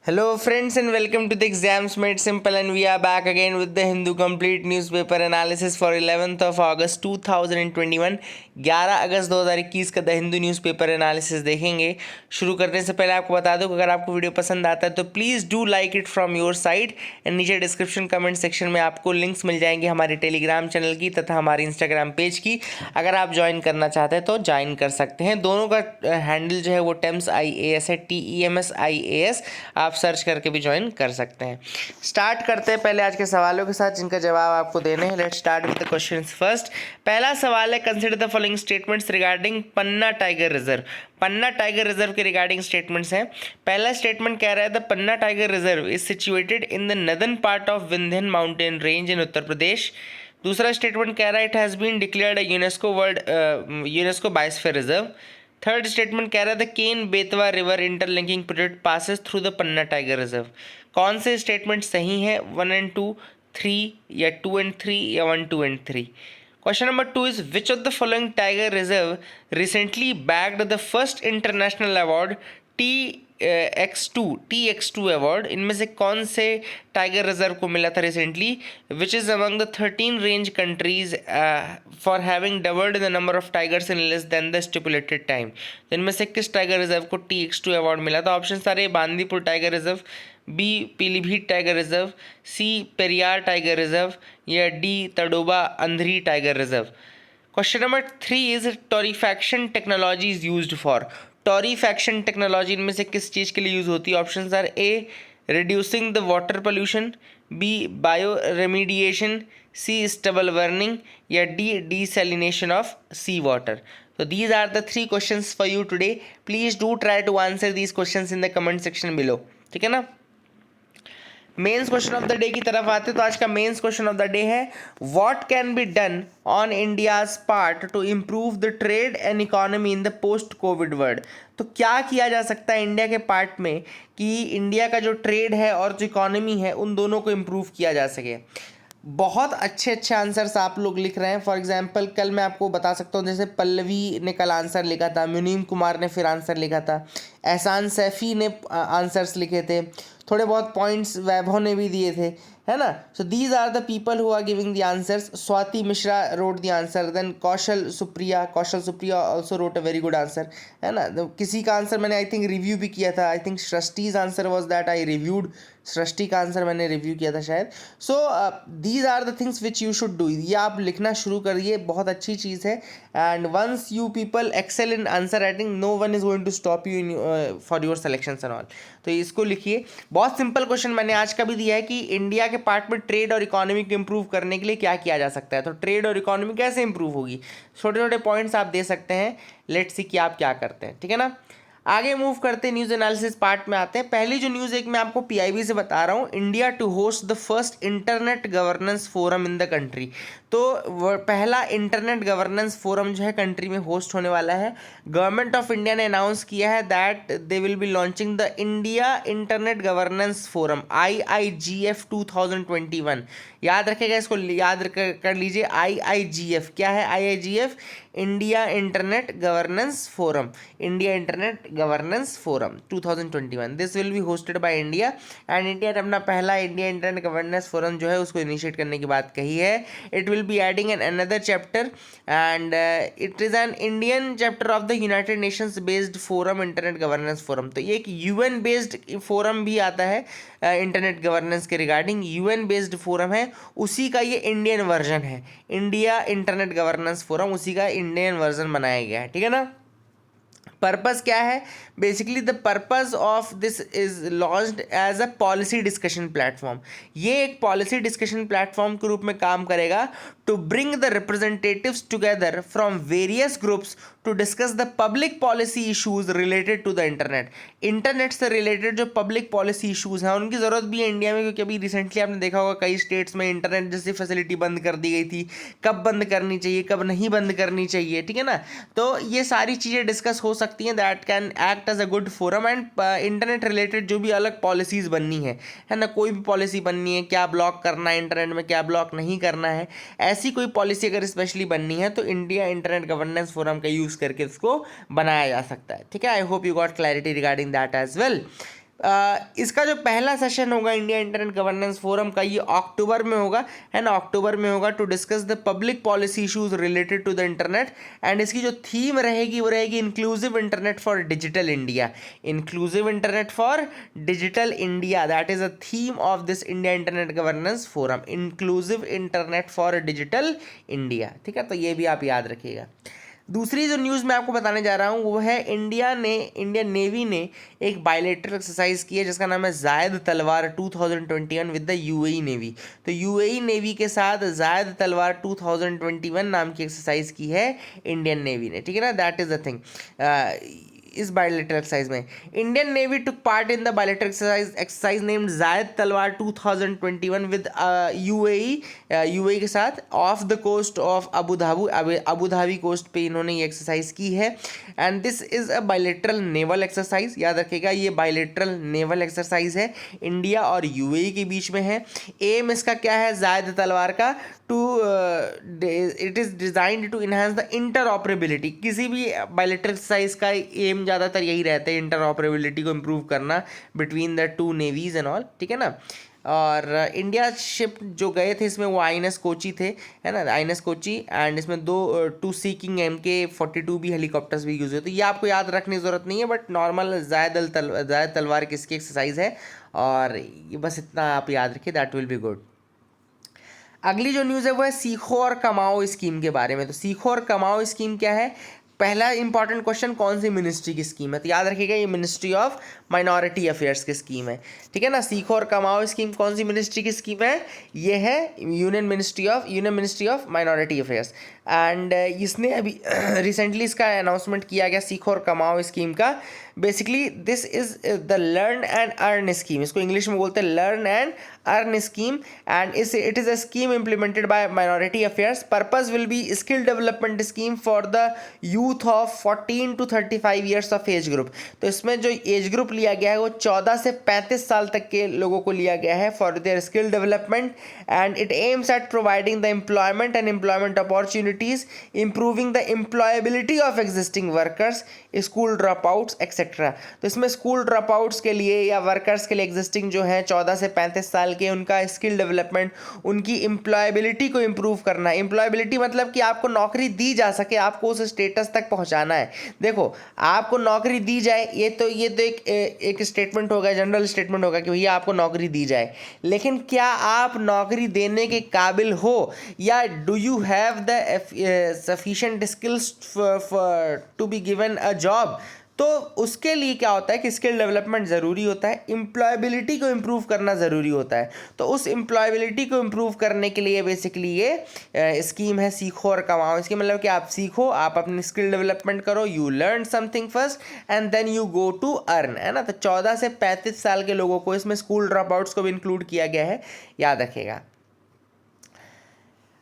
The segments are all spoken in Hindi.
Hello, friends, and welcome to the Exams Made Simple. And we are back again with the Hindu Complete Newspaper Analysis for 11th of August 2021. 11 अगस्त 2021 का द हिंदू न्यूज़पेपर एनालिसिस देखेंगे। शुरू करने से पहले आपको बता दूं कि अगर आपको वीडियो पसंद आता है तो please do like it from your side and नीचे डिस्क्रिप्शन कमेंट सेक्शन में आपको लिंक्स मिल जाएंगे हमारे टेलीग्राम चैनल की तथा हमारे इंस्टाग्राम पेज की। अगर आप ज्वाइन करना चाहते हैं तो ज्वाइन कर सकते हैं। दोनों का हैंडल जो है वो टेम्स IAS है, TEMS IAS। आप सर्च करके भी ज्वाइन कर सकते हैं। स्टार्ट करते हैं पहले आज के सवालों के साथ जिनका जवाब आपको देने हैं। Let's start with the questions first. पहला सवाल है, consider the following statements regarding Panna tiger reserve. Panna tiger reserve के रिगार्डिंग स्टेटमेंट्स हैं। पहला स्टेटमेंट कह रहा है the Panna tiger reserve is situated in the northern part of Vindhyan mountain range in Uttar Pradesh. दूसरा स्टेटमेंट कह रहा है it has been declared UNESCO biosphere reserve. Third statement कह रहा है the Ken Betwa river interlinking project passes through the Panna tiger reserve. कौन से स्टेटमेंट सही है? 1 and 2, 3 या 2 and 3 या 1, 2 and 3। Question number 2 is which of the following tiger reserve recently bagged the first international award TX2 award. इनमें से कौन से टाइगर रिजर्व को मिला था recently? Which is among the 13 range countries for having doubled the number of tigers in less than the stipulated time. तो इनमें से किस टाइगर रिजर्व को TX2 अवार्ड मिला था? ऑप्शन सारे Bandipur tiger reserve, B Pilibhit tiger reserve, C Periyar tiger reserve या D Tadoba Andhari tiger reserve. Question number 3 is torrefaction technology is used for. Torrefaction technology इनमें से किस चीज़ के लिए यूज़ होती है? Option are a reducing the water pollution, B bioremediation, C stubble burning या D desalination of sea water. So these are the 3 questions for you today. Please do try to answer these questions in the comment section below. ठीक है ना? Mains question of the day की तरफ आते तो आज का mains question of the day है what can be done on India's part to improve the trade and economy in the post COVID world. तो क्या किया जा सकता है इंडिया के पार्ट में कि इंडिया का जो ट्रेड है और जो इकोनॉमी है उन दोनों को इम्प्रूव किया जा सके। बहुत अच्छे अच्छे आंसर्स आप लोग लिख रहे हैं। फॉर एग्जांपल कल मैं आपको बता सकता हूँ, जैसे पल्लवी ने कल आंसर लिखा था, मुनीम कुमार ने फिर आंसर लिखा था, एहसान सैफ़ी ने आंसर्स लिखे थे, थोड़े बहुत पॉइंट्स वैभव ने भी दिए थे, है ना। So these are the people who are giving the answers. Swati Mishra wrote the answer, then Kaushal Supriya also wrote a very good answer, है ना। तो किसी का आंसर मैंने आई थिंक रिव्यू भी किया था। I think Srishti's answer was that I reviewed. Srishti का आंसर मैंने रिव्यू किया था शायद। So these are the things which you should do. ये आप लिखना शुरू करिए, बहुत अच्छी चीज़ है। And once you people excel in answer writing, no one is going to stop you in for your selection and all. तो इसको लिखिए। बहुत सिंपल क्वेश्चन मैंने आज का भी दिया है कि इंडिया के पार्ट में ट्रेड और इकोनॉमी को इंप्रूव करने के लिए क्या किया जा सकता है। तो ट्रेड और इकोनॉमी कैसे इंप्रूव होगी, छोटे छोटे पॉइंट्स आप दे सकते हैं। लेट्स सी कि आप क्या करते हैं, ठीक है ना। आगे मूव करते हैं, न्यूज़ एनालिसिस पार्ट में आते हैं। पहली जो न्यूज़ एक मैं आपको PIB से बता रहा हूँ, India to host the first internet governance forum in the country. तो पहला इंटरनेट गवर्नेंस फोरम जो है कंट्री में होस्ट होने वाला है। गवर्नमेंट ऑफ इंडिया ने अनाउंस किया है that they will be launching the India internet governance forum IIGF 2021। याद रखेगा, इसको याद कर लीजिए। IIGF क्या है? IIGF India internet governance forum, India internet governance forum 2021। This will be hosted by India and India ने अपना पहला इंडिया इंटरनेट गवर्नेंस फोरम जो है उसको इनिशिएट करने की बात कही है। It will be adding an another chapter and it is an Indian chapter of the United Nations based forum internet governance forum. तो ये एक UN बेस्ड फोरम भी आता है इंटरनेट गवर्नेंस के रिगार्डिंग। UN बेस्ड फोरम है, उसी का ये इंडियन वर्जन है। इंडिया इंटरनेट गवर्नेंस फोरम उसी का इंडियन वर्जन बनाया गया है, ठीक है ना। पर्पस क्या है? Basically the purpose of this is launched as a policy discussion platform. ये एक पॉलिसी डिस्कशन प्लेटफॉर्म के रूप में काम करेगा to bring the representatives together from various groups to discuss the public policy issues related to the internet. Internet से रिलेटेड जो पब्लिक पॉलिसी इशूज हैं उनकी ज़रूरत भी है इंडिया में, क्योंकि अभी रिसेंटली आपने देखा होगा कई स्टेट्स में इंटरनेट जैसी फैसिलिटी बंद कर दी गई थी। कब बंद करनी चाहिए, कब नहीं बंद करनी चाहिए, ठीक है ना। तो ये सारी चीज़ें डिस्कस हो सकती हैं। That can act as a good forum and internet related जो भी अलग पॉलिसीज़ बननी है ना, कोई भी पॉलिसी बननी है, क्या ब्लॉक करना है इंटरनेट में, क्या ब्लॉक नहीं करना है, ऐसी कोई पॉलिसी अगर स्पेशली बननी है तो इंडिया इंटरनेट गवर्नेंस फोरम का यूज़ करके उसको बनाया जा सकता है, ठीक है। I hope you got clarity regarding that as well. इसका जो पहला सेशन होगा इंडिया इंटरनेट गवर्नेंस फोरम का, ये अक्टूबर में होगा, है ना, अक्टूबर में होगा, to discuss the public policy issues related to the internet. And इसकी जो थीम रहेगी वो रहेगी inclusive internet for digital India. Inclusive internet for digital India, that is a theme of this India internet governance forum, inclusive internet for digital India. ठीक है, तो ये भी आप याद रखिएगा। दूसरी जो न्यूज़ मैं आपको बताने जा रहा हूँ वो है इंडियन नेवी ने एक बायलेटरल एक्सरसाइज की है जिसका नाम है Zayed Talwar 2021 with the UAE navy. तो यूएई नेवी के साथ जायद तलवार 2021 नाम की एक्सरसाइज की है इंडियन नेवी ने। ठीक है ना, दैट इज़ द थिंग। इस बायलेटरल एक्सरसाइज में Indian navy took part in the bilateral exercise named Zayed Talwar 2021 with UAE के साथ off the coast of Abu Dhabi coast पे इन्होंने ये एक्सरसाइज की है। And this is a bilateral naval exercise, याद रखिएगा ये बायलेटरल नेवल एक्सरसाइज है, इंडिया और यूएई के बीच में है। एम इसका क्या है जायद तलवार का, it is designed to enhance the interoperability. किसी भी बायलेटरल एक्सरसाइज का एम ज़्यादातर यही रहता है, इंटरऑपरेबिलिटी को इम्प्रूव करना between the two navies and all. ठीक है ना, और इंडिया शिप जो गए थे इसमें वो INS कोची थे, है ना, INS कोची। एंड इसमें 2 सी किंग MK-42 भी हेलीकॉप्टर्स भी यूज़ हुए। तो ये आपको याद रखने की ज़रूरत नहीं है, बट नॉर्मल जायद तलवार किसकी एक्सरसाइज है, और ये बस इतना आप याद रखिए, दैट विल बी गुड। अगली जो न्यूज़ है वो है सीखो और कमाओ स्कीम के बारे में। तो सीखो और कमाओ स्कीम क्या है? पहला इंपॉर्टेंट क्वेश्चन, कौन सी मिनिस्ट्री की स्कीम है? तो याद रखिएगा ये मिनिस्ट्री ऑफ माइनॉरिटी अफेयर्स की स्कीम है। ठीक है ना, सीखो और कमाओ स्कीम कौन सी मिनिस्ट्री की स्कीम है? ये है union ministry of minority affairs. And इसने अभी रिसेंटली इसका अनाउंसमेंट किया गया सीखो और कमाओ स्कीम का। Basically this is the learn and earn scheme, इसको इंग्लिश में बोलते हैं learn and earn scheme. And it is a scheme implemented by minority affairs. Purpose will be skill development scheme for the youth of 14 to 35 years of age group. तो इसमें जो एज ग्रुप लिया गया है वो 14 से 35 साल तक के लोगों को लिया गया है for their skill development. And it aims at providing the employment and employment opportunities, improving the employability of existing workers, school drop outs etcetera. तो इसमें स्कूल ड्रॉप आउट्स के लिए या वर्कर्स के लिए एग्जिस्टिंग जो है 14 से 35 साल के, उनका स्किल डेवलपमेंट, उनकी एम्प्लॉयबिलिटी को इम्प्रूव करना है। एम्प्लॉयबिलिटी मतलब कि आपको नौकरी दी जा सके, आपको उस स्टेटस तक पहुंचाना है। देखो, आपको नौकरी दी जाए, ये तो एक स्टेटमेंट होगा, जनरल स्टेटमेंट होगा कि भैया आपको नौकरी दी जाए, लेकिन क्या आप नौकरी देने के काबिल हो, या do you have the sufficient skills to be given a job? तो उसके लिए क्या होता है कि स्किल डेवलपमेंट ज़रूरी होता है, एम्प्लॉयबिलिटी को इम्प्रूव करना ज़रूरी होता है। तो उस एम्प्लॉयबिलिटी को इम्प्रूव करने के लिए बेसिकली ये स्कीम है सीखो और कमाओ। इसकी मतलब कि आप सीखो, आप अपनी स्किल डेवलपमेंट करो, you learn something first and then you go to earn, है ना। तो 14 से 35 साल के लोगों को, इसमें स्कूल ड्रॉप आउट्स को भी इंक्लूड किया गया है, याद रखेगा।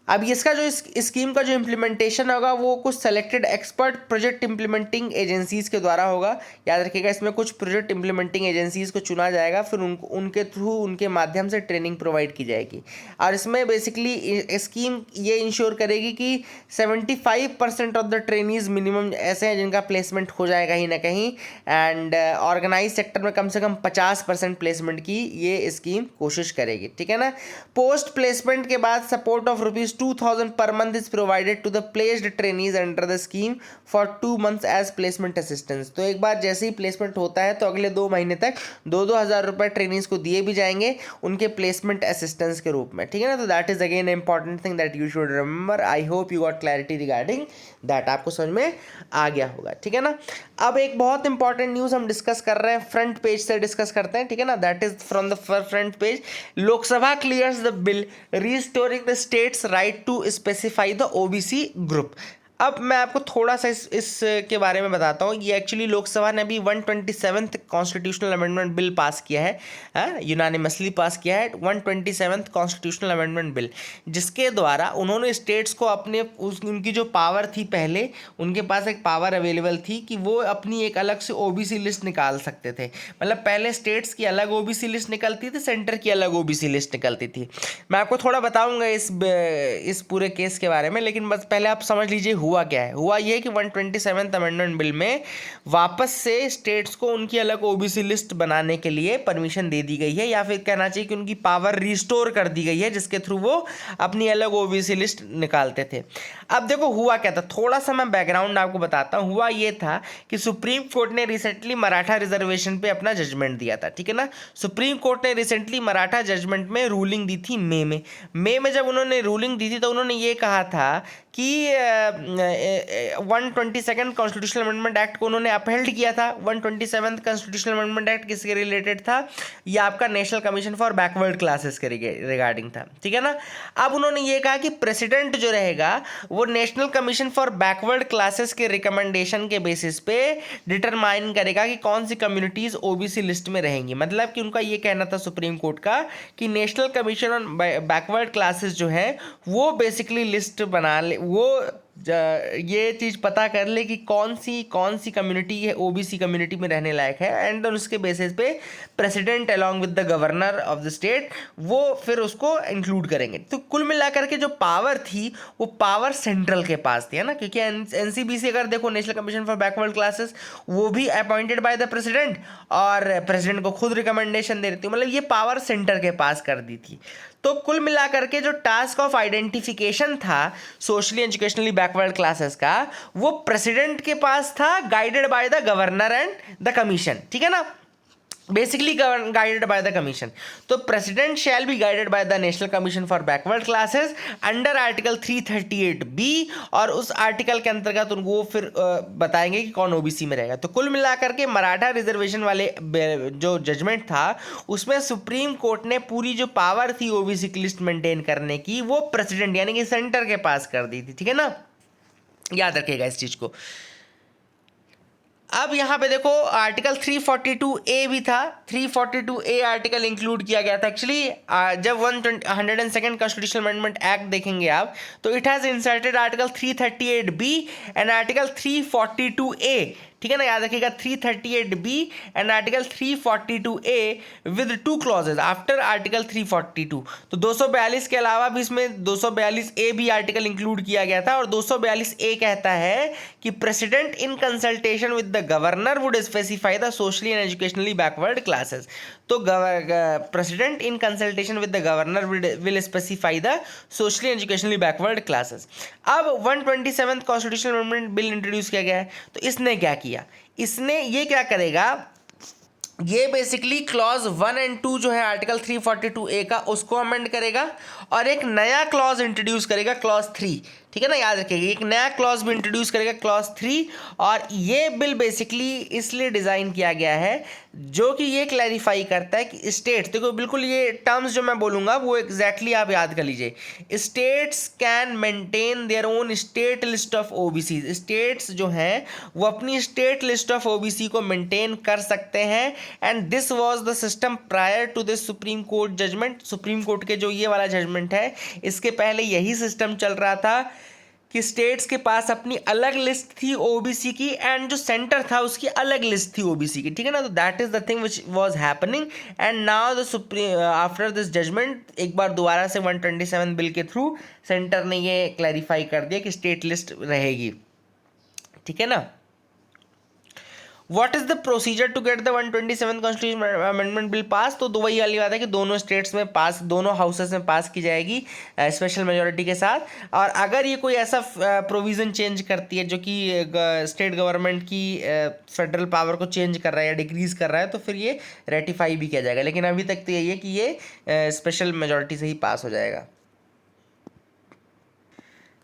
अब इसका जो इस स्कीम का जो इम्प्लीमेंटेशन होगा वो कुछ selected expert project implementing agencies के द्वारा होगा, याद रखिएगा। इसमें कुछ प्रोजेक्ट इम्प्लीमेंटिंग एजेंसीज़ को चुना जाएगा, फिर उनके थ्रू, उनके माध्यम से ट्रेनिंग प्रोवाइड की जाएगी। और इसमें बेसिकली स्कीम ये इंश्योर करेगी कि 75% ऑफ द ट्रेनीज मिनिमम ऐसे हैं जिनका प्लेसमेंट हो जाए कहीं ना कहीं। एंड ऑर्गेनाइज सेक्टर में कम से कम 50% प्लेसमेंट की ये स्कीम कोशिश करेगी। ठीक है ना। पोस्ट प्लेसमेंट के बाद support of ₹2,000 per month is provided to the placed trainees under the scheme for 2 months as placement assistance। तो एक बार जैसे ही प्लेसमेंट होता है तो अगले 2 महीने तक 2,000 रुपये ट्रेनिंग्स को दिए भी जाएंगे उनके प्लेसमेंट असिस्टेंस के रूप में। ठीक है ना। तो that is again important thing that you should remember. I hope you got clarity regarding that, आपको समझ में आ गया होगा। ठीक है ना। अब एक बहुत इंपॉर्टेंट न्यूज़ हम डिस्कस कर रहे हैं, फ्रंट पेज से डिस्कस करते हैं। ठीक है ना। That is from the front page. Lok Sabha clears the bill restoring the states right to specify the OBC group. अब मैं आपको थोड़ा सा इस के बारे में बताता हूँ। ये एक्चुअली लोकसभा ने अभी 127th कॉन्स्टिट्यूशनल अमेंडमेंट बिल पास किया है, यूनानिमसली पास किया है 127th कॉन्स्टिट्यूशनल अमेंडमेंट बिल, जिसके द्वारा उन्होंने स्टेट्स को अपने उनकी जो पावर थी, पहले उनके पास एक पावर अवेलेबल थी कि वो अपनी एक अलग से ओबीसी लिस्ट निकाल सकते थे। मतलब पहले स्टेट्स की अलग ओबीसी लिस्ट निकलती थी, सेंटर की अलग ओबीसी लिस्ट निकलती थी। मैं आपको थोड़ा बताऊँगा इस पूरे केस के बारे में, लेकिन बस पहले आप समझ लीजिए हुआ क्या है, हुआ ये कि 127th अमेंडमेंट बिल में वापस से स्टेट्स को उनकी अलग ओबीसी लिस्ट बनाने के लिए परमिशन दे दी गई है, या फिर कहना चाहिए कि उनकी पावर रिस्टोर कर दी गई है, जिसके थ्रू वो अपनी अलग ओबीसी लिस्ट निकालते थे। अब देखो हुआ क्या था, थोड़ा सा मैं बैकग्राउंड आपको बताता हूँ। हुआ ये था कि सुप्रीम कोर्ट ने रिसेंटली मराठा रिजर्वेशन पे अपना जजमेंट दिया था, ठीक है ना। सुप्रीम कोर्ट ने रिसेंटली मराठा जजमेंट में रूलिंग दी थी मई में जब उन्होंने रूलिंग दी थी तो उन्होंने ये कहा था कि 122nd कॉन्स्टिट्यूशनल अमेंडमेंट एक्ट को उन्होंने अपहेल्ड किया था। 127th कॉन्स्टिट्यूशनल अमेंडमेंट एक्ट किसके रिलेटेड था, ये आपका national commission for backward classes के रिगार्डिंग था, ठीक है ना। अब उन्होंने ये कहा कि प्रेसिडेंट जो रहेगा वो national commission for backward classes के रिकमेंडेशन के बेसिस पे डिटरमाइन करेगा कि कौन सी कम्युनिटीज ओबीसी लिस्ट में रहेंगी। मतलब कि उनका ये कहना था सुप्रीम कोर्ट का कि national commission on backward classes जो है वो बेसिकली लिस्ट बना ले, वो ये चीज़ पता कर ले कि कौन सी कम्युनिटी है ओबीसी कम्युनिटी में रहने लायक है, एंड उसके बेसिस पे president along with the governor of the state वो फिर उसको इंक्लूड करेंगे। तो कुल मिलाकर के जो पावर थी वो पावर सेंट्रल के पास थी, है ना, क्योंकि एनसीबीसी अगर देखो national commission for backward classes वो भी अपॉइंटेड बाय द प्रेसिडेंट और प्रेसिडेंट को खुद रिकमेंडेशन दे रही थी, मतलब ये पावर सेंटर के पास कर दी थी। तो कुल मिलाकर के जो टास्क ऑफ आइडेंटिफिकेशन था सोशली एजुकेशनली बैकवर्ड क्लासेस का वो प्रेसिडेंट के पास था, guided by the governor and the commission, ठीक है ना, basically guided by the commission. तो president shall be guided by the national commission for backward classes under article 338B, और उस आर्टिकल के अंतर्गत उनको फिर बताएंगे कि कौन ओबीसी में रहेगा। तो कुल मिलाकर के मराठा रिजर्वेशन वाले जो जजमेंट था उसमें सुप्रीम कोर्ट ने पूरी जो पावर थी ओबीसी की लिस्ट मेंटेन करने की वो प्रेसिडेंट यानी कि सेंटर के पास कर दी थी, ठीक है ना, याद रखिएगा इस चीज को। अब यहाँ पे देखो आर्टिकल 342A भी था, 342A आर्टिकल इंक्लूड किया गया था एक्चुअली। जब 102nd कॉन्स्टिट्यूशनल अमेंडमेंट एक्ट देखेंगे आप तो it has inserted article 338B and article 342A, ठीक है ना, याद रखिएगा 338B and article 342A with 2 clauses after article 342। तो 242 के अलावा भी इसमें 242A भी आर्टिकल इंक्लूड किया गया था, और 242A कहता है कि president in consultation with the governor would specify the socially and educationally backward classes. तो president in consultation with the governor will specify the socially and educationally backward classes. अब 127th constitutional amendment bill introduce किया गया है, तो इसने क्या किया, इसने ये क्या करेगा, ये बेसिकली क्लॉज 1 एंड 2 जो है आर्टिकल 342A का उसको अमेंड करेगा और एक नया क्लॉज इंट्रोड्यूस करेगा क्लॉज 3, ठीक है ना, याद रखिएगा एक नया क्लॉज भी इंट्रोड्यूस करेगा क्लॉज 3। और ये बिल बेसिकली इसलिए डिज़ाइन किया गया है जो कि ये क्लैरिफाई करता है कि स्टेट्स, देखो बिल्कुल ये टर्म्स जो मैं बोलूँगा वो एग्जैक्टली आप याद कर लीजिए, states can maintain their own state list of OBC, states जो हैं वो अपनी स्टेट लिस्ट ऑफ ओबीसी को मेंटेन कर सकते हैं, and this was the system prior to this supreme court judgment. Supreme court के जो ये वाला जजमेंट है इसके पहले यही सिस्टम चल रहा था कि स्टेट्स के पास अपनी अलग लिस्ट थी ओबीसी की एंड जो सेंटर था उसकी अलग लिस्ट थी ओबीसी की, ठीक है ना। तो that is the thing which was happening and now the supreme after this judgment एक बार दोबारा से 127 बिल के थ्रू सेंटर ने ये क्लैरिफाई कर दिया कि स्टेट लिस्ट रहेगी, ठीक है ना। What is the procedure to get the 127 constitution amendment bill pass, तो वही वाली बात है कि दोनों स्टेट्स में पास, दोनों हाउसेस में पास की जाएगी स्पेशल मेजोरिटी के साथ, और अगर ये कोई ऐसा प्रोविज़न चेंज करती है जो कि स्टेट गवर्नमेंट की फेडरल पावर को चेंज कर रहा है या डिक्रीज कर रहा है तो फिर ये रेटिफाई भी किया जाएगा, लेकिन अभी तक तो यही है कि ये स्पेशल मेजोरिटी से ही पास हो जाएगा।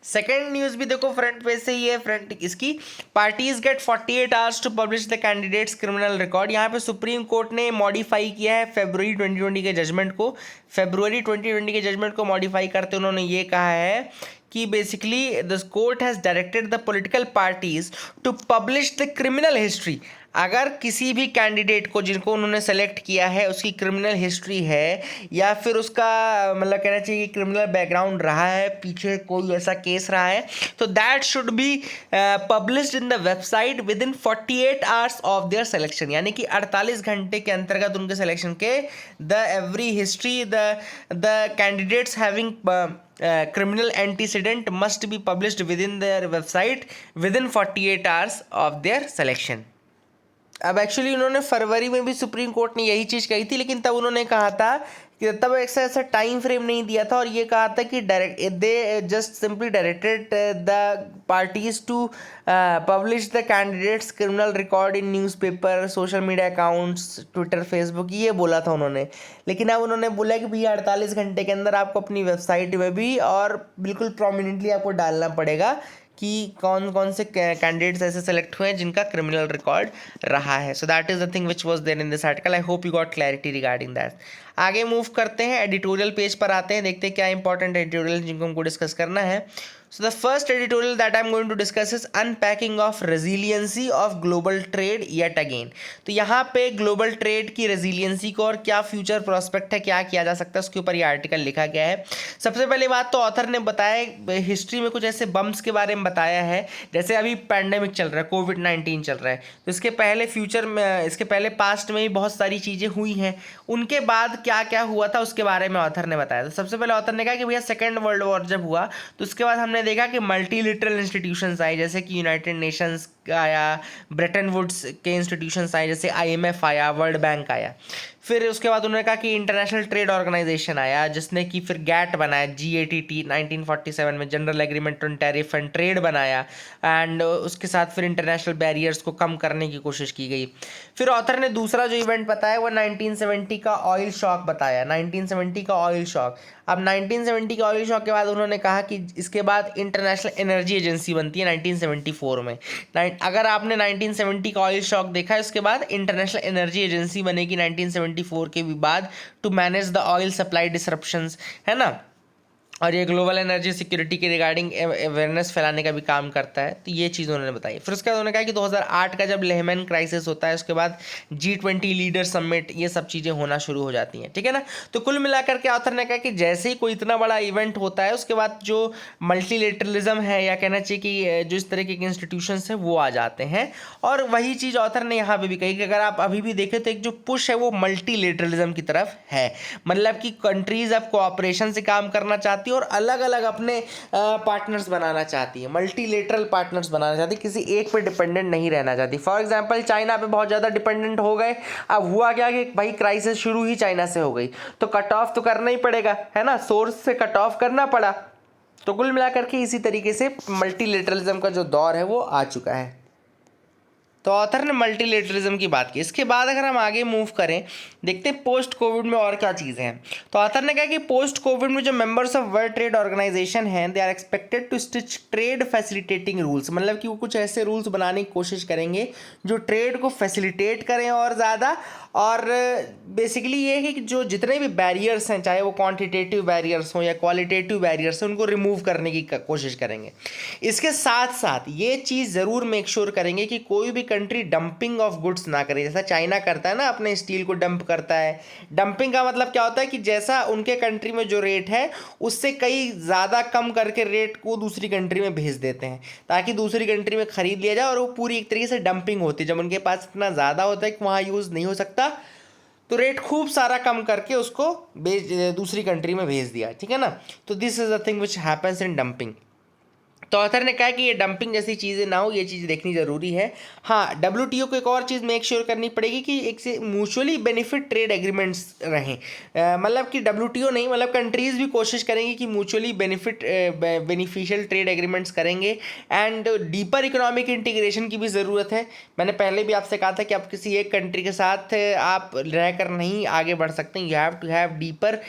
सेकेंड न्यूज़ भी देखो फ्रंट पेज से ही है, फ्रंट इसकी parties get 48 hours to publish the candidates criminal record. यहाँ पे सुप्रीम कोर्ट ने मॉडिफाई किया है फरवरी 2020 के जजमेंट को, फरवरी 2020 के जजमेंट को मॉडिफाई करते उन्होंने ये कहा है कि basically the court has directed the political parties to publish the criminal history. अगर किसी भी कैंडिडेट को जिनको उन्होंने सेलेक्ट किया है उसकी क्रिमिनल हिस्ट्री है या फिर उसका मतलब कहना चाहिए कि क्रिमिनल बैकग्राउंड रहा है, पीछे कोई ऐसा केस रहा है, तो that should be published in the website with in 48 hours of their selection, यानी कि 48 घंटे के अंतर्गत उनके सिलेक्शन के the every history the candidates having criminal antecedent must be published within their website within 48 hours of their selection. अब एक्चुअली उन्होंने फरवरी में भी सुप्रीम कोर्ट ने यही चीज़ कही थी, लेकिन तब उन्होंने कहा था कि तब ऐसा टाइम फ्रेम नहीं दिया था, और ये कहा था कि they just simply directed the parties to publish the candidates criminal record in newspaper, social media accounts, Twitter, Facebook, ये बोला था उन्होंने। लेकिन अब उन्होंने बोला कि भैया 48 घंटे के अंदर आपको अपनी वेबसाइट में भी और बिल्कुल प्रोमिनेंटली आपको डालना पड़ेगा कि कौन कौन से कैंडिडेट्स ऐसे सेलेक्ट हुए हैं जिनका क्रिमिनल रिकॉर्ड रहा है। So that is the thing which was there in this article. I hope you got clarity regarding that. आगे मूव करते हैं, एडिटोरियल पेज पर आते हैं, देखते हैं क्या इंपॉर्टेंट एडिटोरियल जिनको हमको डिस्कस करना है। So the first editorial that I'm going to discuss is unpacking of resiliency of global trade yet again। तो यहाँ पे ग्लोबल ट्रेड की रेजिलियंसी को और क्या फ्यूचर प्रोस्पेक्ट है, क्या किया जा सकता है, उसके ऊपर ये आर्टिकल लिखा गया है। सबसे पहले बात तो ऑथर ने बताया हिस्ट्री में कुछ ऐसे बम्स के बारे में बताया है, जैसे अभी पैंडेमिक चल रहा है, कोविड-19 चल रहा है, तो इसके पहले फ्यूचर में, इसके पहले पास्ट में भी बहुत सारी चीज़ें हुई हैं, उनके बाद क्या क्या हुआ था उसके बारे में ऑथर ने बताया। तो सबसे पहले ऑथर ने कहा कि भैया सेकेंड वर्ल्ड वॉर जब हुआ तो उसके बाद हमने देखा कि मल्टीलिटरल इंस्टीट्यूशंस आए, जैसे कि यूनाइटेड नेशंस आया, ब्रेटन वुड्स के इंस्टीट्यूशंस आए, जैसे IMF आया, वर्ल्ड बैंक आया। फिर उसके बाद उन्होंने कहा कि इंटरनेशनल ट्रेड ऑर्गेनाइजेशन आया, जिसने कि फिर गैट बनाया, GATT 1947 में, general agreement on tariff and trade बनाया, एंड उसके साथ फिर इंटरनेशनल बैरियर्स को कम करने की कोशिश की गई। फिर ऑथर ने दूसरा जो इवेंट बताया वो 1970 का ऑयल शॉक बताया, 1970 का ऑयल शॉक। अब 1970 के ऑयल शॉक के बाद उन्होंने कहा कि इसके बाद इंटरनेशनल एनर्जी एजेंसी बनती है 1974 में। अगर आपने 1970 का ऑयल शॉक देखा है, उसके बाद इंटरनेशनल एनर्जी एजेंसी बनेगी 1974 के भी बाद, to manage the oil supply disruptions, है ना। और ये ग्लोबल एनर्जी सिक्योरिटी के रिगार्डिंग अवेयरनेस फैलाने का भी काम करता है। तो ये चीज़ उन्होंने बताई। फिर उसके बाद उन्होंने कहा कि 2008 का जब लेहमैन क्राइसिस होता है, उसके बाद G20 लीडर समिट, ये सब चीज़ें होना शुरू हो जाती हैं, ठीक है ना। तो कुल मिलाकर के ऑथर ने कहा कि जैसे ही कोई इतना बड़ा इवेंट होता है, उसके बाद जो मल्टीलेटरलिज्म है, या कहना चाहिए कि जो इस तरीके के इंस्टीट्यूशंस हैं वो आ जाते हैं। और वही चीज़ ऑथर ने यहाँ पर भी कही कि अगर आप अभी भी देखें तो एक जो पुश है वो मल्टीलेटरलिज्म की तरफ है, मतलब कि कंट्रीज़ अब कोऑपरेशन से काम करना चाहती और अलग अलग अपने पार्टनर्स बनाना चाहती है, मल्टीलेटरल पार्टनर्स बनाना चाहती है, किसी एक पे डिपेंडेंट नहीं रहना चाहती। फॉर एग्जांपल चाइना पे बहुत ज़्यादा डिपेंडेंट हो गए, अब हुआ क्या कि भाई क्राइसिस शुरू ही चाइना से हो गई, तो कट ऑफ तो करना ही पड़ेगा, है ना, सोर्स से कट ऑफ करना पड़ा। तो कुल मिलाकर के इसी तरीके से मल्टीलेटरलिज्म का जो दौर है वो आ चुका है। तो ऑथर ने मल्टीलेटरलिज्म की बात की। इसके बाद अगर हम आगे मूव करें, देखते हैं पोस्ट कोविड में और क्या चीज़ें हैं। तो ऑथर ने कहा कि पोस्ट कोविड में जो members of world trade organisation हैं, they are expected to stitch trade facilitating rules, मतलब कि वो कुछ ऐसे रूल्स बनाने की कोशिश करेंगे जो ट्रेड को फैसिलिटेट करें और ज़्यादा, और बेसिकली ये है कि जो जितने भी बैरियर्स हैं, चाहे वो क्वांटिटेटिव बैरियर्स हों या क्वालिटेटिव बैरियर्स हैं, उनको रिमूव करने की कोशिश करेंगे। इसके साथ साथ ये चीज़ ज़रूर मेक श्योर करेंगे कि कोई भी कंट्री डंपिंग ऑफ गुड्स ना करे, जैसा चाइना करता है ना, अपने स्टील को डंप करता है। डंपिंग का मतलब क्या होता है कि जैसा उनके कंट्री में जो रेट है उससे कई ज़्यादा कम करके रेट को दूसरी कंट्री में भेज देते हैं, ताकि दूसरी कंट्री में ख़रीद लिया जाए, और वो पूरी एक तरीके से डंपिंग होती है। जब उनके पास इतना ज़्यादा होता है कि वहाँ यूज़ नहीं हो सकता, तो रेट खूब सारा कम करके उसको दूसरी कंट्री में भेज दिया, ठीक है ना। तो this is the thing which happens in dumping. तो ऑथर ने कहा कि ये डंपिंग जैसी चीज़ें ना हो, ये चीज़ देखनी ज़रूरी है। हाँ, WTO को एक और चीज़ मेक श्योर करनी पड़ेगी कि एक से म्यूचुअली बेनिफिट ट्रेड एग्रीमेंट्स रहें, मतलब कि WTO नहीं, मतलब कंट्रीज़ भी कोशिश करेंगी कि म्यूचुअली बेनिफिशियल ट्रेड एग्रीमेंट्स करेंगे। एंड डीपर इकोनॉमिक इंटीग्रेशन की भी ज़रूरत है। मैंने पहले भी आपसे कहा था कि आप किसी एक कंट्री के साथ आप रहकर नहीं आगे बढ़ सकते, you have to have deeper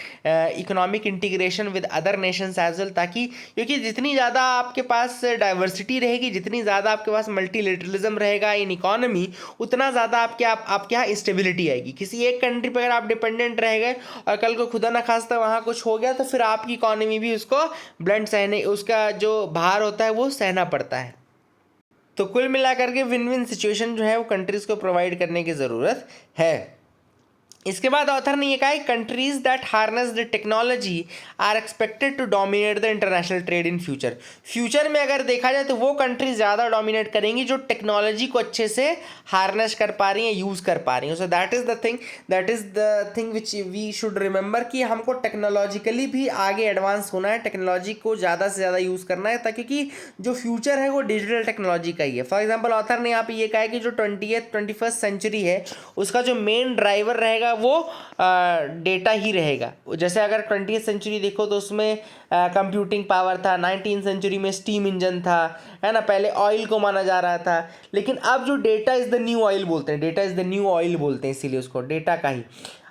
economic integration with other nations as well, ताकि क्योंकि जितनी ज़्यादा आपके पास डाइवर्सिटी रहेगी, जितनी ज़्यादा आपके पास मल्टीलेटरलिज्म रहेगा इन इकोनॉमी, उतना ज़्यादा आपके यहाँ स्टेबिलिटी आएगी। किसी एक कंट्री पर अगर आप डिपेंडेंट रह गए और कल को खुदा ना खास्ता वहाँ कुछ हो गया, तो फिर आपकी इकोनॉमी भी उसको ब्लेंड सहने, उसका जो भार होता है वो सहना पड़ता है। तो कुल मिलाकर के विन विन सिचुएशन जो है वो कंट्रीज़ को प्रोवाइड करने की ज़रूरत है। इसके बाद ऑथर ने ये कहा है countries that harness the technology are expected to dominate the international trade in future. Future में अगर देखा जाए तो वो कंट्रीज ज़्यादा डोमिनेट करेंगी जो टेक्नोलॉजी को अच्छे से हार्नेस कर पा रही हैं, यूज़ कर पा रही हैं। So that is the thing which we should remember कि हमको टेक्नोलॉजिकली भी आगे एडवांस होना है, टेक्नोलॉजी को ज़्यादा से ज़्यादा यूज़ करना है, ताकि कि जो फ्यूचर है वो डिजिटल टेक्नोलॉजी का ही है। फॉर एग्जाम्पल ऑथर ने यहाँ पे ये कहा है कि जो 21st सेंचुरी है उसका जो मेन ड्राइवर रहेगा वो डेटा ही रहेगा। जैसे अगर 20th सेंचुरी देखो तो उसमें कंप्यूटिंग पावर था, 19th सेंचुरी में स्टीम इंजन था, है ना, पहले ऑयल को माना जा रहा था, लेकिन अब जो data is the new oil बोलते हैं, data is the new oil बोलते हैं, इसीलिए उसको डेटा का ही।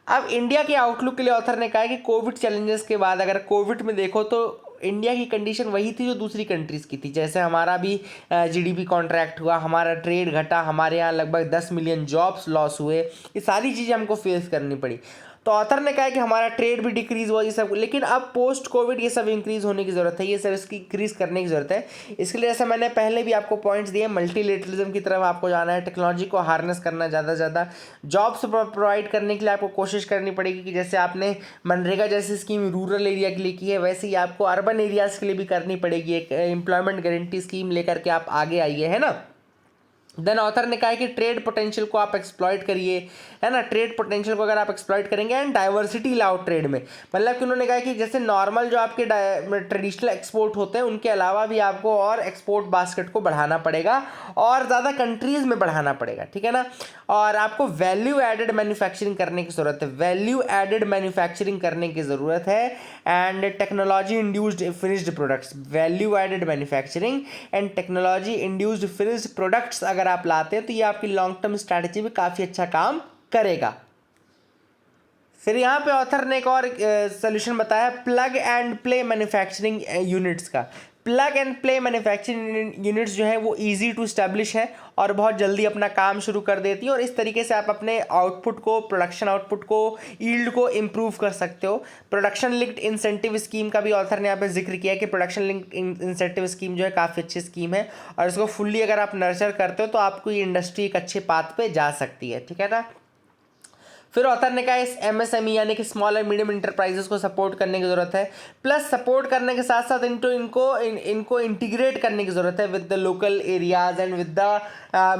अब इंडिया के आउटलुक के लिए ऑथर ने कहा है कि कोविड चैलेंजेस के बाद अगर कोविड में देखो तो इंडिया की कंडीशन वही थी जो दूसरी कंट्रीज़ की थी। जैसे हमारा भी जीडीपी कॉन्ट्रैक्ट हुआ, हमारा ट्रेड घटा, हमारे यहाँ लगभग 10 मिलियन जॉब्स लॉस हुए, ये सारी चीज़ें हमको फेस करनी पड़ी। तो ऑथर ने कहा है कि हमारा ट्रेड भी डिक्रीज़ हुआ, ये सब, लेकिन अब पोस्ट कोविड ये सब इंक्रीज़ होने की ज़रूरत है, ये सब इसकी इंक्रीज़ करने की ज़रूरत है। इसके लिए जैसा मैंने पहले भी आपको पॉइंट्स दिए, मल्टीलेटरलिज्म की तरफ आपको जाना है, टेक्नोलॉजी को हार्नेस करना, ज़्यादा से ज़्यादा जॉब्स प्रोवाइड करने के लिए आपको कोशिश करनी पड़ेगी कि जैसे आपने मनरेगा जैसी स्कीम रूरल एरिया के लिए की है, वैसे ही आपको अर्बन एरियाज़ के लिए भी करनी पड़ेगी। एक एम्प्लॉयमेंट गारंटी स्कीम लेकर के आप आगे आइए, है ना। देन ऑथर ने कहा है कि ट्रेड पोटेंशियल को आप एक्सप्लॉइट करिए, है ना, ट्रेड पोटेंशियल को अगर आप एक्सप्लॉइट करेंगे एंड डाइवर्सिटी लाओ ट्रेड में। मतलब कि उन्होंने कहा कि जैसे नॉर्मल जो आपके ट्रेडिशनल एक्सपोर्ट होते हैं उनके अलावा भी आपको और एक्सपोर्ट बास्केट को बढ़ाना पड़ेगा और ज़्यादा कंट्रीज़ में बढ़ाना पड़ेगा, ठीक है ना। और आपको वैल्यू एडेड मैन्युफैक्चरिंग करने की ज़रूरत है, वैल्यू एडेड मैन्युफैक्चरिंग करने की ज़रूरत है and technology induced finished products, value aided manufacturing and technology induced finished products अगर आप लाते हैं तो ये आपकी लॉन्ग टर्म स्ट्रैटेजी में काफ़ी अच्छा काम करेगा। फिर यहाँ पे ऑथर ने एक और सोल्यूशन बताया, plug and play manufacturing units का। Plug and play manufacturing units जो है वो इजी टू स्टैब्लिश है और बहुत जल्दी अपना काम शुरू कर देती है और इस तरीके से आप अपने आउटपुट को, प्रोडक्शन आउटपुट को, ईल्ड को इम्प्रूव कर सकते हो। प्रोडक्शन लिंक्ड इंसेंटिव स्कीम का भी ऑथर ने यहाँ पे जिक्र किया है कि प्रोडक्शन लिंक्ड इंसेंटिव स्कीम जो है काफ़ी अच्छी स्कीम है और इसको फुल्ली अगर आप नर्चर करते हो तो आपको ये इंडस्ट्री एक अच्छे पाथ पे जा सकती है, ठीक है ना। फिर ऑथर ने कहा इस एमएसएमई यानी कि स्मॉल एंड मीडियम इंटरप्राइजेस को सपोर्ट करने की ज़रूरत है, प्लस सपोर्ट करने के साथ साथ इनको इंटीग्रेट करने की ज़रूरत है with the local areas and with the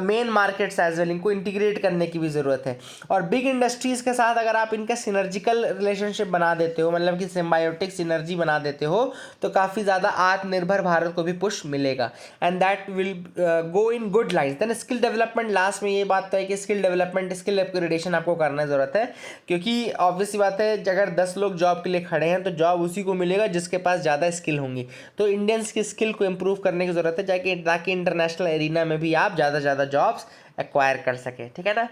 main markets as well, इनको इंटीग्रेट करने की भी ज़रूरत है। और बिग इंडस्ट्रीज़ के साथ अगर आप इनका सिनर्जिकल रिलेशनशिप बना देते हो, मतलब कि सिम्बायोटिक सिनर्जी बना देते हो, तो काफ़ी ज़्यादा आत्मनिर्भर भारत को भी पुश मिलेगा and that will go in good lines. Then skill development, last में ये बात तो है कि स्किल डेवलपमेंट, स्किल अपग्रेडेशन आपको करना ज़रूरत है, क्योंकि ऑब्वियस सी बात है अगर 10 लोग जॉब के लिए खड़े हैं तो जॉब उसी को मिलेगा जिसके पास ज़्यादा स्किल होंगी। तो इंडियंस की स्किल को इम्प्रूव करने की ज़रूरत है ताकि इंटरनेशनल एरिना में भी आप ज़्यादा जॉब्स एक्वायर कर सके, ठीक है ना।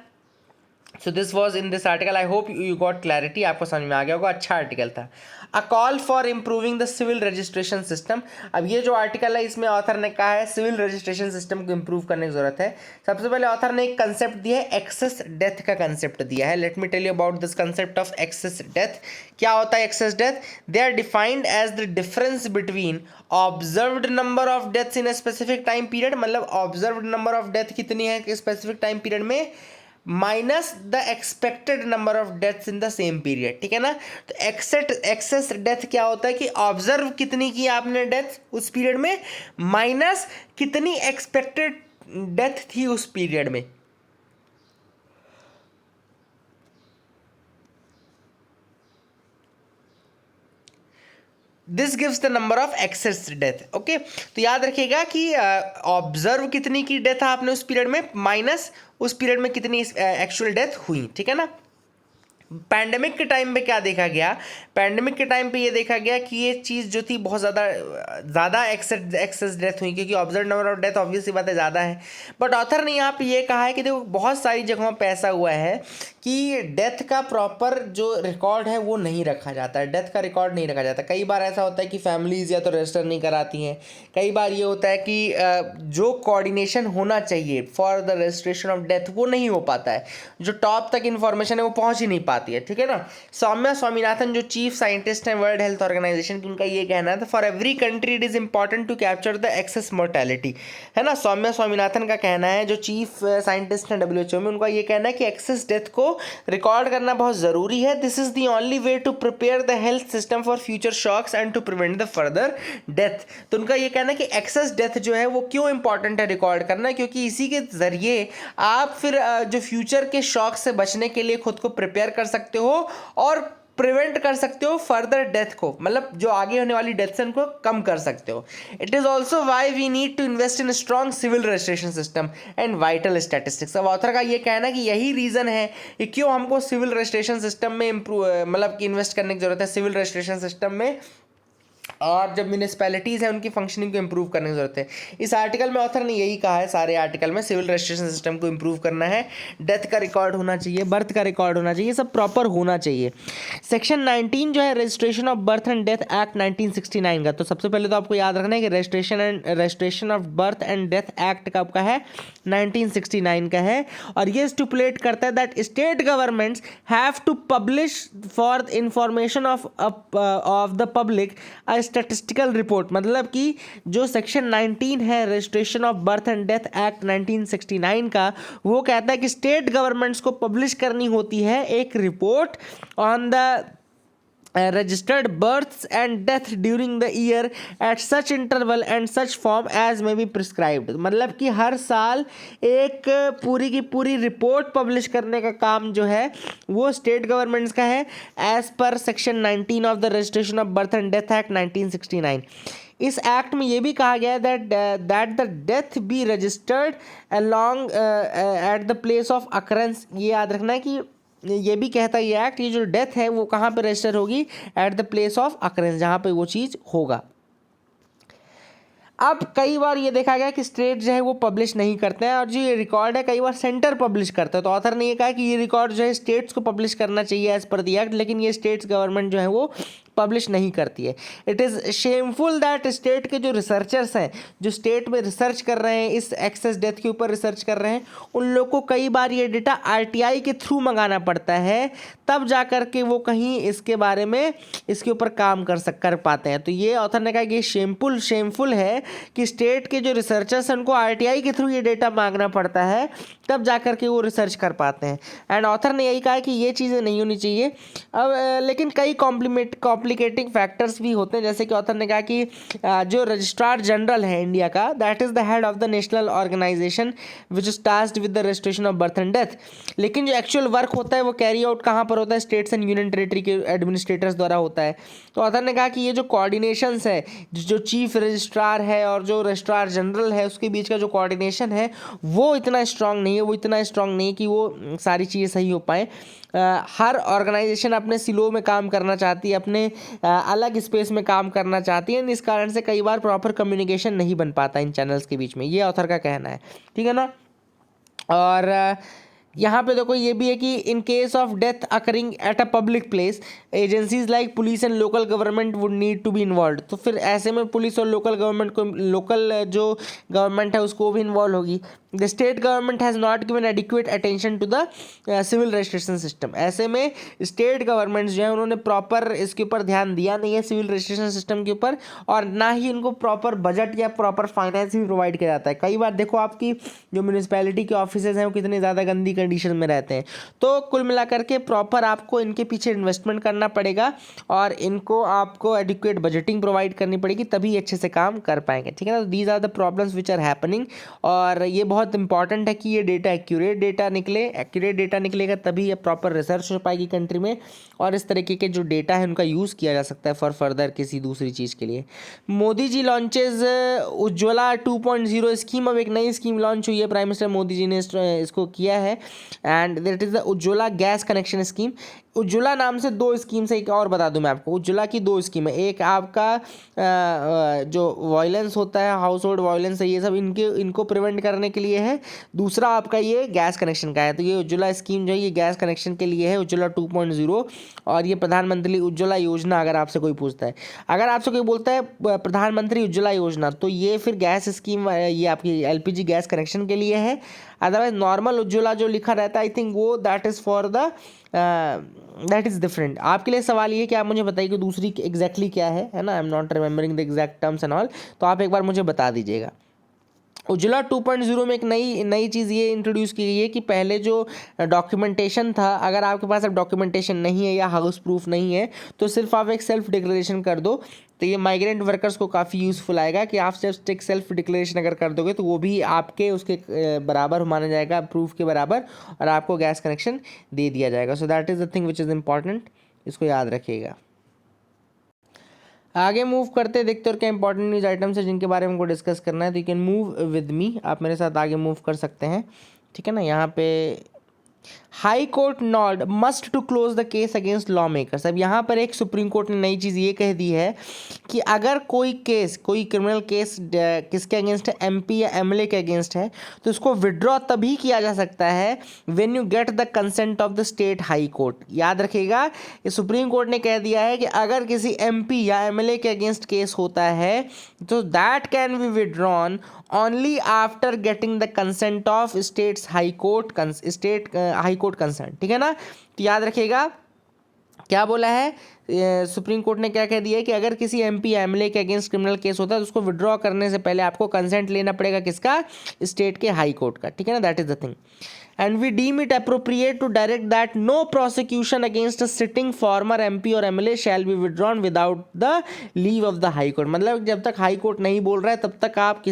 So this was in this article, I hope you got clarity, आपको समझ में आ गया होगा, अच्छा आर्टिकल था। A call for improving the civil registration system. अब ये जो आर्टिकल है इसमें ऑथर ने कहा है सिविल रजिस्ट्रेशन सिस्टम को इम्प्रूव करने की ज़रूरत है। सबसे पहले ऑथर ने एक कंसेप्ट दिया है, एक्सेस डेथ का कंसेप्ट दिया है। Let me tell you about this concept of excess death. क्या होता है excess death? They are defined as the difference between observed number of deaths in a specific time period, मतलब ऑब्जर्व्ड नंबर ऑफ डेथ कितनी है कि स्पेसिफिक टाइम पीरियड में, minus the expected number of deaths in the same period, ठीक है ना। तो एक्सेस डेथ क्या होता है कि ऑब्जर्व कितनी की आपने डेथ उस पीरियड में, माइनस कितनी एक्सपेक्टेड डेथ थी उस पीरियड में। This gives the number of excess death, okay. तो याद रखिएगा कि ऑब्जर्व कितनी की डेथ आपने उस पीरियड में, माइनस उस पीरियड में कितनी एक्चुअल डेथ हुई, ठीक है ना। पैंडेमिक के टाइम पे क्या देखा गया, पैंडेमिक के टाइम पे ये देखा गया कि ये चीज़ जो थी बहुत ज़्यादा एक्सेस डेथ हुई, क्योंकि observe number of death obviously बात है ज़्यादा है। बट ऑथर ने यहाँ पे ये कहा है कि देखो बहुत सारी जगहों पे ऐसा हुआ है कि डेथ का प्रॉपर जो रिकॉर्ड है वो नहीं रखा जाता है, डेथ का रिकॉर्ड नहीं रखा जाता। कई बार ऐसा होता है कि फैमिलीज़ या तो रजिस्टर नहीं कराती हैं, कई बार ये होता है कि जो कोऑर्डिनेशन होना चाहिए for the registration of death वो नहीं हो पाता है, जो टॉप तक इन्फॉर्मेशन है वो पहुँच ही नहीं पाती है, ठीक है ना। सौम्या स्वामीनाथन जो चीफ साइंटिस्ट हैं वर्ल्ड हेल्थ ऑर्गेनाइजेशन की, उनका ये कहना है for every country it is important to capture the excess mortality, है ना। सौम्या स्वामीनाथन का कहना है, जो चीफ साइंटिस्ट हैं WHO में, उनका ये कहना है कि एक्सेस डेथ को रिकॉर्ड करना बहुत ज़रूरी है. This is the only way to prepare the health system for future shocks and to prevent the further death. तो उनका ये कहना है कि एक्सेस डेथ जो है वो क्यों इंपॉर्टेंट है रिकॉर्ड करना, क्योंकि इसी के ज़रिए आप फिर जो फ्यूचर के शॉक से बचने के लिए खुद को प्रिपेयर कर सकते हो और प्रिवेंट कर सकते हो फर्दर डेथ को, मतलब जो आगे होने वाली डेथ से उनको कम कर सकते हो. It is also why we need to invest in strong civil registration system and vital statistics. अब ऑथर का ये कहना है कि यही रीज़न है कि क्यों हमको सिविल रजिस्ट्रेशन सिस्टम में मतलब कि इन्वेस्ट करने की जरूरत है सिविल रजिस्ट्रेशन सिस्टम में, और जब म्यूनिसपैलिटीज़ हैं उनकी फंक्शनिंग को इंप्रूव करने की ज़रूरत है. इस आर्टिकल में ऑथर ने यही कहा है, सारे आर्टिकल में सिविल रजिस्ट्रेशन सिस्टम को इंप्रूव करना है, डेथ का रिकॉर्ड होना चाहिए, बर्थ का रिकॉर्ड होना चाहिए, सब प्रॉपर होना चाहिए. सेक्शन 19 जो है registration of birth and death act 1969 का, तो सबसे पहले तो आपको याद रखना है कि registration of birth and death act का आपका है 1969 का है, और ये स्टिपुलेट करता है that state governments have to publish for information of the public statistical report. मतलब कि जो सेक्शन 19 है registration of birth and death act 1969 का, वो कहता है कि स्टेट गवर्नमेंट्स को पब्लिश करनी होती है एक report on the registered births and death during the year at such interval and such form as may be prescribed. मतलब कि हर साल एक पूरी की पूरी रिपोर्ट पब्लिश करने का काम जो है वो स्टेट गवर्नमेंट्स का है एज पर section 19 of the registration of birth and death act 1969. इस एक्ट में ये भी कहा गया है that the death be registered along at the place of occurrence. ये याद रखना है कि ये भी कहता है ये एक्ट, ये जो डेथ है वो कहाँ पे रजिस्टर होगी, eight the place of occurrence, जहाँ पे वो चीज़ होगा. अब कई बार ये देखा गया कि स्टेट जो है वो पब्लिश नहीं करते हैं, और जो ये रिकॉर्ड है कई बार सेंटर पब्लिश करता है. तो ऑथर ने ये कहा कि ये रिकॉर्ड जो है स्टेट्स को पब्लिश करना चाहिए एज पर द एक्ट, लेकिन ये स्टेट्स गवर्नमेंट जो है वो पब्लिश नहीं करती है. It is shameful that state के जो रिसर्चर्स हैं, जो स्टेट में रिसर्च कर रहे हैं, इस एक्सेस डेथ के ऊपर रिसर्च कर रहे हैं, उन लोग को कई बार ये डेटा आरटीआई के थ्रू मंगाना पड़ता है, तब जा कर के वो कहीं इसके बारे में इसके ऊपर काम कर पाते हैं. तो ये ऑथर ने कहा कि शेमफुल है कि स्टेट के जो रिसर्चर्स हैं उनको आरटीआई के थ्रू ये डेटा मांगना पड़ता है, तब जा कर के वो रिसर्च कर पाते हैं. एंड ऑथर ने यही कहा कि ये चीज़ें नहीं होनी चाहिए. अब लेकिन कई कॉम्प्लिकेटिंग फैक्टर्स भी होते हैं, जैसे कि ऑथर ने कहा कि जो रजिस्ट्रार जनरल है इंडिया का, that is the head of the national organisation which is tasked with the registration of birth and death. लेकिन जो एक्चुअल वर्क होता है वो कैरी आउट कहाँ पर होता है, स्टेट्स एंड यूनियन टेरेटरी के एडमिनिस्ट्रेटर्स द्वारा होता है. तो ऑथर ने कहा कि ये जो कोऑर्डिनेशंस है, जो चीफ रजिस्ट्रार है और जो रजिस्ट्रार जनरल है, उसके बीच का जो कोऑर्डिनेशन है वो इतना स्ट्रांग नहीं है, कि वो सारी चीज़ें सही हो पाए. हर ऑर्गेनाइजेशन अपने सिलो में काम करना चाहती है, अपने अलग स्पेस में काम करना चाहती है, इस कारण से कई बार प्रॉपर कम्युनिकेशन नहीं बन पाता इन चैनल्स के बीच में. ये ऑथर का कहना है, ठीक है ना. और यहाँ पे देखो ये भी है कि in case of death occurring at a public place, agencies like police and local government would need to be involve. तो फिर ऐसे में पुलिस और लोकल जो गवर्नमेंट है उसको भी इन्वॉल्व होगी. The state government has not given adequate attention to the civil registration system. ऐसे में स्टेट गवर्नमेंट्स जो है उन्होंने प्रॉपर इसके ऊपर ध्यान दिया नहीं है सिविल रजिस्ट्रेशन सिस्टम के ऊपर, और ना ही इनको प्रॉपर बजट या प्रॉपर फाइनेंस भी प्रोवाइड किया जाता है. कई बार देखो आपकी जो म्यूनिसपैलिटी के ऑफिसेज हैं वो कितनी ज़्यादा गंदी कंडीशन में रहते हैं. तो कुल मिलाकर के प्रॉपर आपको इनके पीछे इन्वेस्टमेंट करना पड़ेगा और इनको आपको एडिक्वेट बजटिंग प्रोवाइड करनी पड़ेगी, तभी अच्छे से काम कर पाएंगे, ठीक है ना. तो these are the problems which are happening, और ये बहुत इंपॉर्टेंट है कि ये डेटा एक्यूरेट डेटा निकलेगा तभी ये प्रॉपर रिसर्च हो पाएगी कंट्री में, और इस तरीके के जो डेटा है उनका यूज़ किया जा सकता है फॉर फर्दर किसी दूसरी चीज़ के लिए. Modi ji launches Ujjwala 2.0 scheme. अब एक नई स्कीम लॉन्च हुई है, प्राइम मिनिस्टर मोदी जी ने इसको किया है, and that is the Ujjwala gas connection scheme. Ujjwala नाम से दो स्कीम्स है, एक और बता दूं मैं आपको, उज्ज्वला की दो स्कीम है. एक आपका जो वायलेंस होता है, हाउस होल्ड वायलेंस है, ये सब इनको प्रिवेंट करने के लिए है. दूसरा आपका ये गैस कनेक्शन का है. तो ये उज्ज्वला स्कीम जो है ये गैस कनेक्शन के लिए है, उज्ज्वला 2.0, और ये प्रधानमंत्री उज्ज्वला योजना. अगर आपसे कोई पूछता है, अगर आपसे कोई बोलता है प्रधानमंत्री उज्ज्वला योजना, तो ये फिर गैस स्कीम ये आपकी एलपीजी गैस कनेक्शन के लिए है. अदरवाइज नॉर्मल उज्ज्वला जो लिखा रहता है, आई थिंक वो दैट इज़ डिफरेंट. आपके लिए सवाल ये कि आप मुझे बताइए कि दूसरी एग्जैक्टली क्या है ना. I am not remembering the exact terms and all, तो आप एक बार मुझे बता दीजिएगा. उजला 2.0 में एक नई चीज़ ये इंट्रोड्यूस की गई है कि पहले जो डॉक्यूमेंटेशन था, अगर आपके पास अब डॉक्यूमेंटेशन नहीं है या हाउस प्रूफ नहीं है तो सिर्फ आप एक सेल्फ डिक्लेरेशन कर दो, तो ये माइग्रेंट वर्कर्स को काफ़ी यूज़फुल आएगा कि आप सिर्फ एक सेल्फ डिक्लेरेशन अगर कर दोगे तो वो भी आपके उसके बराबर माना जाएगा, प्रूफ के बराबर, और आपको गैस कनेक्शन दे दिया जाएगा। सो that is the thing which is important, इसको याद रखिएगा। आगे मूव करते देखते और क्या इंपॉर्टेंट न्यूज़ आइटम्स है जिनके बारे में हमको डिस्कस करना है। तो you can move with me, आप मेरे साथ आगे मूव कर सकते हैं, ठीक है ना। यहाँ पे high court nod must to close the case against lawmakers. अब यहाँ पर एक सुप्रीम कोर्ट ने नई चीज़ ये कह दी है कि अगर कोई क्रिमिनल केस किसके अगेंस्ट है, एमपी या एमएलए के अगेंस्ट है, तो उसको विड्रॉ तभी किया जा सकता है when you get the consent of the state high court. याद रखिएगा, ये सुप्रीम कोर्ट ने कह दिया है कि अगर किसी एमपी या एमएलए के अगेंस्ट केस होता है तो that can be withdrawn only after getting the consent of state's high court consent, ठीक है ना। तो याद रखिएगा क्या बोला है सुप्रीम कोर्ट ने, क्या कह दिया है कि अगर किसी एमपी या एमएलए के अगेंस्ट क्रिमिनल केस होता है तो उसको विड्रॉ करने से पहले आपको कंसेंट लेना पड़ेगा, किसका, स्टेट के हाई कोर्ट का, ठीक है ना। That is the thing. And we deem it appropriate to direct that no prosecution against a sitting former MP और MLA shall be withdrawn without the leave of the High Court। मतलब जब तक हाई कोर्ट नहीं बोल रहा है तब तक आप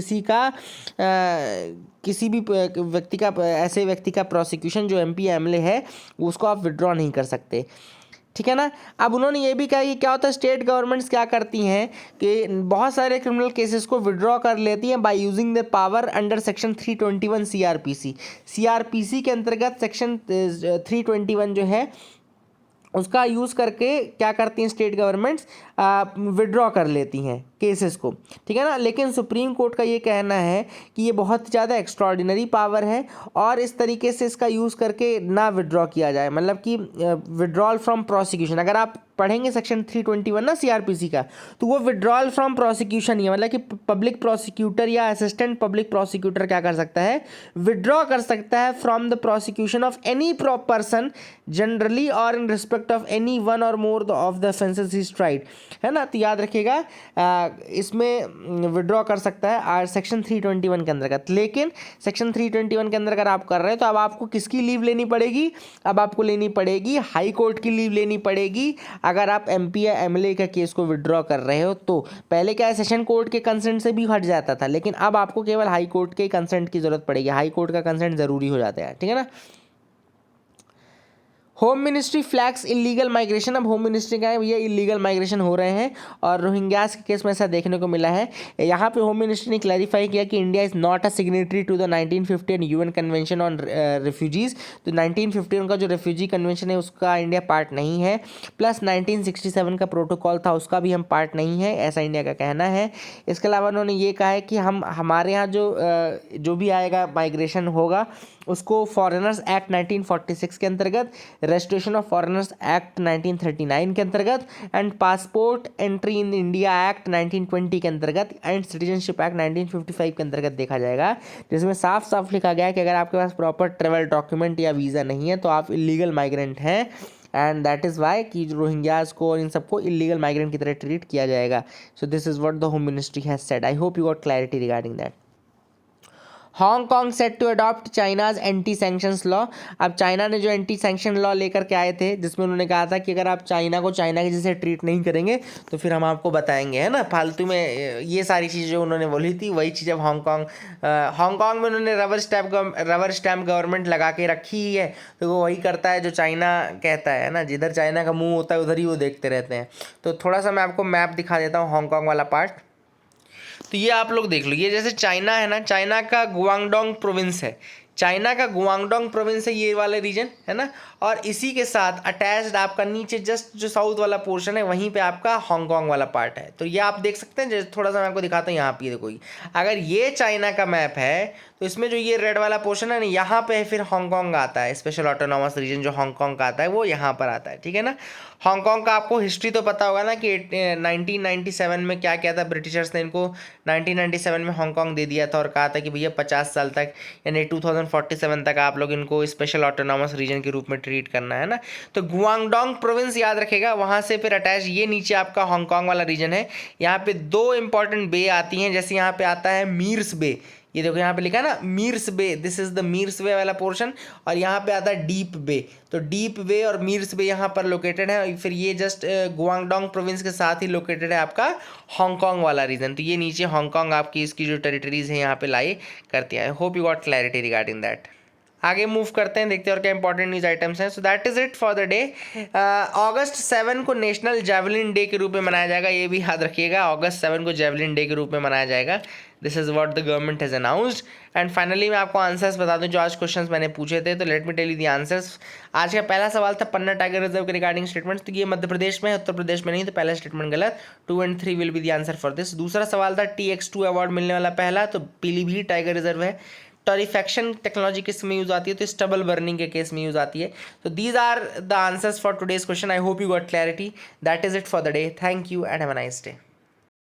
किसी भी व्यक्ति का, ऐसे व्यक्ति का प्रोसिक्यूशन जो MP या MLA है उसको आप विड्रॉ नहीं कर सकते, ठीक है ना। अब उन्होंने ये भी कहा कि क्या होता है, स्टेट गवर्नमेंट्स क्या करती हैं कि बहुत सारे क्रिमिनल केसेस को विड्रॉ कर लेती हैं by using the power under section 321 CrPC के अंतर्गत सेक्शन 321 जो है उसका यूज़ करके क्या करती हैं स्टेट गवर्नमेंट्स, विड्रॉ कर लेती हैं केसेस को, ठीक है ना। लेकिन सुप्रीम कोर्ट का ये कहना है कि ये बहुत ज़्यादा एक्स्ट्रॉर्डिनरी पावर है और इस तरीके से इसका यूज़ करके ना विड्रॉ किया जाए, मतलब कि विड्रॉल फ्रॉम प्रोसिक्यूशन। अगर आप पढ़ेंगे सेक्शन 321 ना सीआरपीसी का, तो वो विड्रॉल फ्रॉम प्रोसिक्यूशन ही है, मतलब कि पब्लिक प्रोसिक्यूटर या असिस्टेंट पब्लिक प्रोसिक्यूटर क्या कर सकता है, विड्रॉ कर सकता है from the prosecution of any person generally or in respect of any one or more of the offences he tried, है ना। तो याद रखिएगा इसमें विड्रॉ कर सकता है सेक्शन 321 के अंतर्गत। लेकिन सेक्शन 321 के अंदर अगर आप कर रहे हैं तो अब आपको किसकी लीव लेनी पड़ेगी, अब आपको लेनी पड़ेगी हाई कोर्ट की लीव लेनी पड़ेगी अगर आप एमपी या एमएलए का केस को विड्रॉ कर रहे हो। तो पहले क्या है, सेशन कोर्ट के कंसेंट से भी हट जाता था, लेकिन अब आपको केवल हाई कोर्ट के कंसेंट की जरूरत पड़ेगी, हाई कोर्ट का कंसेंट जरूरी हो जाता है, ठीक है ना। Home ministry flags illegal migration. अब होम मिनिस्ट्री का है भैया, इलीगल माइग्रेशन हो रहे हैं और रोहिंग्यास के केस में ऐसा देखने को मिला है। यहाँ पे होम मिनिस्ट्री ने क्लैरिफाई किया कि India is not a signatory to the 1951 UN convention on refugees. तो 1951 का जो रिफ्यूजी कन्वेंशन है उसका इंडिया पार्ट नहीं है, प्लस 1967 का प्रोटोकॉल था उसका भी हम पार्ट नहीं है, ऐसा इंडिया का कहना है। इसके अलावा उन्होंने ये कहा है कि हमारे यहाँ जो भी आएगा माइग्रेशन होगा उसको फॉरेनर्स एक्ट 1946 के अंतर्गत, रेस्ट्रिक्शन ऑफ फॉरेनर्स एक्ट 1939 के अंतर्गत and passport entry in India act 1920 के अंतर्गत एंड सिटीजनशिप एक्ट 1955 के अंतर्गत देखा जाएगा, जिसमें साफ साफ लिखा गया है कि अगर आपके पास प्रॉपर ट्रेवल डॉक्यूमेंट या वीज़ा नहीं है तो आप इलीगल माइग्रेंट हैं एंड दैट इज़ वाई कि रोहिंग्यास को और इन सबको इलीगल माइग्रेंट की तरह ट्रीट किया जाएगा। So this is what the home ministry has said. I hope you got clarity regarding that. Hong Kong set to adopt China's anti sanctions law. अब चाइना ने जो एंटी सैंक्शन लॉ लेकर के आए थे जिसमें उन्होंने कहा था कि अगर आप चाइना को चाइना के जैसे ट्रीट नहीं करेंगे तो फिर हम आपको बताएंगे, है ना। फालतू में ये सारी चीज़ें जो उन्होंने बोली थी वही चीज़ अब हांगकांग में उन्होंने रबर स्टैम्प गवर्नमेंट लगा के रखी ही है, तो वो वही करता है जो चाइना कहता है ना, जिधर चाइना का मुँह होता है उधर ही वो देखते रहते हैं। तो थोड़ा सा मैं आपको मैप दिखा देता हूँ हांगकांग वाला पार्ट। तो ये आप लोग देख लो, ये जैसे चाइना है ना, चाइना का गुआंगडोंग प्रोविंस है, चाइना का गुआंगडोंग प्रोविंस है ये वाले रीजन, है ना। और इसी के साथ अटैच्ड आपका नीचे जस्ट जो साउथ वाला पोर्शन है वहीं पे आपका हांगकांग वाला पार्ट है। तो ये आप देख सकते हैं, जैसे थोड़ा सा मैं आपको दिखाता हूँ, यहाँ पे देखो, अगर ये चाइना का मैप है तो इसमें जो ये रेड वाला पोर्शन है ना, यहाँ पे फिर हांगकांग आता है, स्पेशल ऑटोनॉमस रीजन जो हांगकांग का आता है वो यहाँ पर आता है, ठीक है ना। हांगकांग का आपको हिस्ट्री तो पता होगा ना कि 1997 में क्या किया था ब्रिटिशर्स ने, इनको 1997 में हांगकांग दे दिया था और कहा था कि भैया 50 साल तक यानी 2047 तक आप लोग इनको स्पेशल ऑटोनॉमस रीजन के रूप में ट्रीट करना है ना। तो गुआंगडोंग प्रोविंस याद रखेगा, वहाँ से फिर अटैच ये नीचे आपका हांगकांग वाला रीजन है। यहाँ पे दो इंपॉर्टेंट बे आती हैं, जैसे यहाँ पे आता है मीर्स बे, ये देखो यहाँ पे लिखा है ना मीर्स बे, दिस इज द मीर्स बे वाला पोर्शन, और यहाँ पे आता है डीप बे। तो डीप बे और मीर्स बे यहाँ पर लोकेटेड है। फिर ये जस्ट गुआंगडोंग प्रोविंस के साथ ही लोकेटेड है आपका हांगकांग वाला रीजन। तो ये नीचे हांगकांग आपकी इसकी जो टेरिटरीज है यहाँ पे लाई करती है। I hope you got clarity regarding that. आगे मूव करते हैं, देखते हैं और क्या इंपॉर्टेंट न्यूज आइटम्स हैं। So that is it for the day. अगस्त 7 को नेशनल जेवलिन डे के रूप में मनाया जाएगा, ये भी याद रखिएगा, अगस्त 7 को जेवलिन डे के रूप में मनाया जाएगा। This is what the government has announced. And finally मैं आपको आंसर्स बता दूं जो आज क्वेश्चंस मैंने पूछे थे। तो let me tell you the answers. आज का पहला सवाल था पन्ना टाइगर रिजर्व के रिगार्डिंग स्टेटमेंट्स, तो ये मध्य प्रदेश में है, उत्तर प्रदेश में नहीं, तो पहला स्टेटमेंट गलत। 2 and 3 will be the answer for this. दूसरा सवाल था TX2 अवार्ड मिलने वाला पहला, तो पीलीभीत टाइगर रिजर्व है। टॉरिफैक्शन टेक्नोलॉजी किस में यूज आती है, तो स्टबल बर्निंग के केस में यूज आती है। तो these are the answers for today's question. I hope you got clarity. That is it for the day. Thank you and have a nice day.